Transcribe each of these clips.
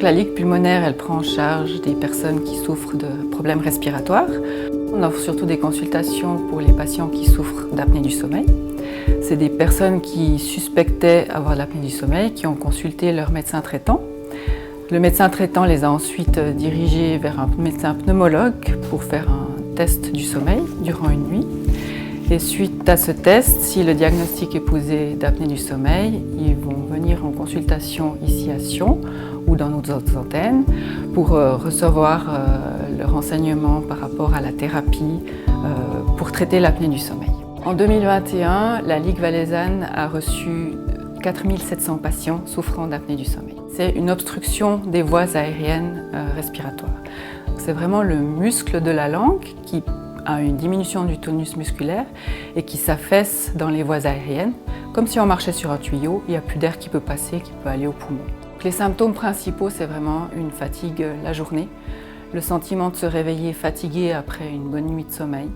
La Ligue pulmonaire, elle prend en charge des personnes qui souffrent de problèmes respiratoires. On offre surtout des consultations pour les patients qui souffrent d'apnée du sommeil. C'est des personnes qui suspectaient avoir l'apnée du sommeil, qui ont consulté leur médecin traitant. Le médecin traitant les a ensuite dirigés vers un médecin pneumologue pour faire un test du sommeil durant une nuit. Et suite à ce test, si le diagnostic est posé d'apnée du sommeil, ils vont venir en consultation ici à Sion ou dans nos autres antennes pour recevoir le renseignement par rapport à la thérapie pour traiter l'apnée du sommeil. En 2021, la Ligue valaisanne a reçu 4700 patients souffrant d'apnée du sommeil. C'est une obstruction des voies aériennes respiratoires. C'est vraiment le muscle de la langue qui a une diminution du tonus musculaire et qui s'affaisse dans les voies aériennes. Comme si on marchait sur un tuyau, il n'y a plus d'air qui peut passer, qui peut aller au poumon. Les symptômes principaux, c'est vraiment une fatigue la journée, le sentiment de se réveiller fatigué après une bonne nuit de sommeil,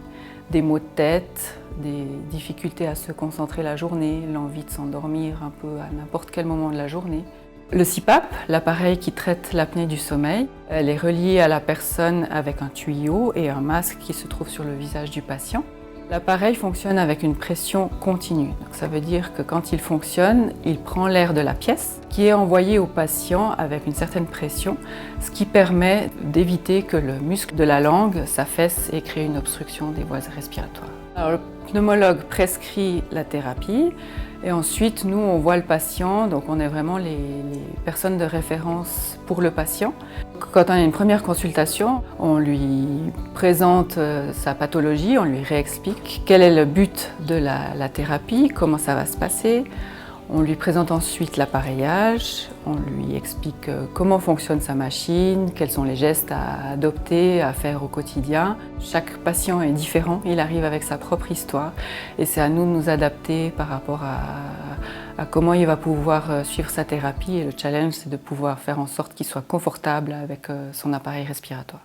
des maux de tête, des difficultés à se concentrer la journée, l'envie de s'endormir un peu à n'importe quel moment de la journée. Le CPAP, l'appareil qui traite l'apnée du sommeil, elle est reliée à la personne avec un tuyau et un masque qui se trouve sur le visage du patient. L'appareil fonctionne avec une pression continue. Donc ça veut dire que quand il fonctionne, il prend l'air de la pièce qui est envoyé au patient avec une certaine pression, ce qui permet d'éviter que le muscle de la langue s'affaisse et crée une obstruction des voies respiratoires. Alors, le pneumologue prescrit la thérapie et ensuite nous on voit le patient, donc on est vraiment les personnes de référence pour le patient. Quand on a une première consultation, on lui présente sa pathologie, on lui réexplique quel est le but de la thérapie, comment ça va se passer. On lui présente ensuite l'appareillage, on lui explique comment fonctionne sa machine, quels sont les gestes à adopter, à faire au quotidien. Chaque patient est différent, il arrive avec sa propre histoire et c'est à nous de nous adapter par rapport à comment il va pouvoir suivre sa thérapie. Et le challenge, c'est de pouvoir faire en sorte qu'il soit confortable avec son appareil respiratoire.